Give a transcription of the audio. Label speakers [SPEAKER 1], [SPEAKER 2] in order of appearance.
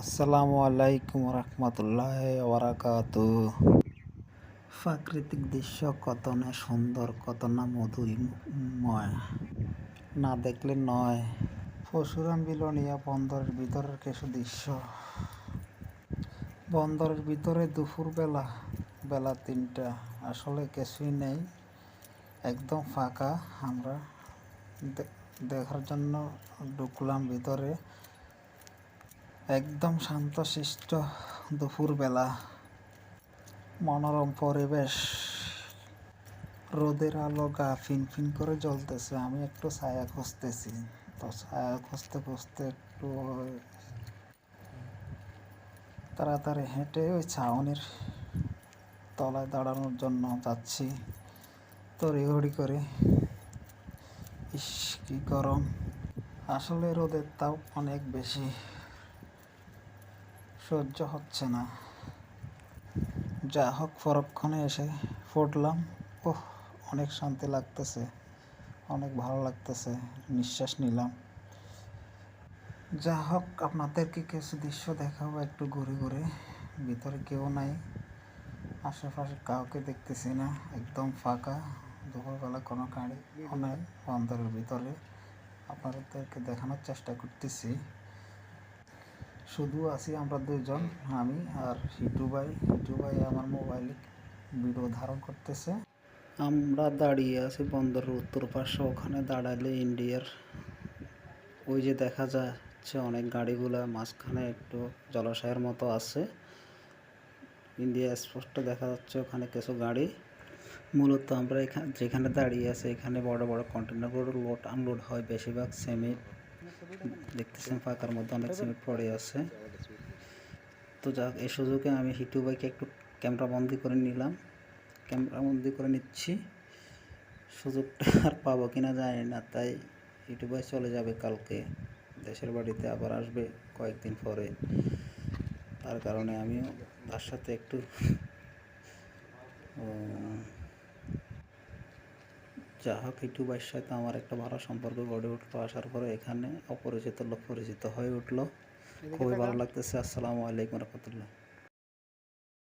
[SPEAKER 1] আসসালামু আলাইকুম রহমতুল্লাহি ওয়াবারাকাতুহু। প্রাকৃতিক দৃশ্য কত না সুন্দর, কত না মধুময়, না দেখলে নয়। পরশুরাম বিলোনিয়া বন্দরের ভিতরের কিছু দৃশ্য। বন্দরের ভিতরে দুপুরবেলা, বেলা 3টা, আসলে কিছুই নেই, একদম ফাঁকা। আমরা দেখার জন্য ঢুকলাম ভিতরে। একদম শান্তশিষ্ট দুপুরবেলা, মনোরম পরিবেশ, রোদের আলো গা ফিনফিন করে জ্বলতেছে। আমি একটু ছায়া খুঁজতেছি, তো ছায়া খুঁজতে খুঁজতে একটু তাড়াতাড়ি হেঁটে ওই ছাউনির তলায় দাঁড়ানোর জন্য যাচ্ছি তড়িঘড়ি করে। ইস, কি গরম! আসলে রোদের তাপ অনেক বেশি, সহ্য হচ্ছে না। যা হোক, পরক্ষণে এসে পড়লাম। ওহ, অনেক শান্তি লাগতেছে, অনেক ভালো লাগতেছে, নিঃশ্বাস নিলাম। যা হোক, আপনাদেরকে কিছু দৃশ্য দেখাবো একটু ঘুরে ঘুরে। ভিতরে কেউ নাই, আশেপাশে কাউকে দেখতেছি না, একদম ফাঁকা। দুপুরবেলা কোনো গাড়িও নাই বন্দরের ভিতরে। আপনাদেরকে দেখানোর চেষ্টা করতেছি। শুধু আছি আমরা দুজন, আমি আর হিটু ভাই। হিটু ভাই আমার মোবাইলে ভিডিও ধারণ করতেছে। আমরা দাঁড়িয়ে আছি বন্দরের উত্তর পাশে। ওখানে দাঁড়ালে ইন্ডিয়ার ওই যে দেখা যাচ্ছে অনেক গাড়িগুলা, মাঝখানে একটু জলাশয়ের মতো আছে, ইন্ডিয়া স্পষ্ট দেখা যাচ্ছে। ওখানে কিছু গাড়ি, মূলত আমরা যেখানে দাঁড়িয়ে আছে এখানে বড় বড় কন্টেনারগুলো লোড আনলোড হয়। বেশিরভাগ সিমেন্ট দেখতেছেন, ফাঁকার মধ্যে অনেক সিমেন্ট পড়ে আছে। তো যাক, এই সুযোগে আমি হিটু ভাইকে একটু ক্যামেরা বন্দি করে নিলাম, ক্যামেরা বন্দি করে নিচ্ছি। সুযোগটা আর পাবো কিনা জানি না, তাই হিটু ভাই চলে যাবে কালকে দেশের বাড়িতে, আবার আসবে কয়েকদিন পরে। তার কারণে আমিও তার সাথে একটু যা হোক, হিটু ভাইয়ের সাথে আমার একটা ভালো সম্পর্ক গড়ে উঠলো। আসার পরে এখানে অপরিচিত লোক পরিচিত হয়ে উঠলো, খুবই ভালো লাগতেছে। আসসালামু আলাইকুম রহমতুল্লাহ।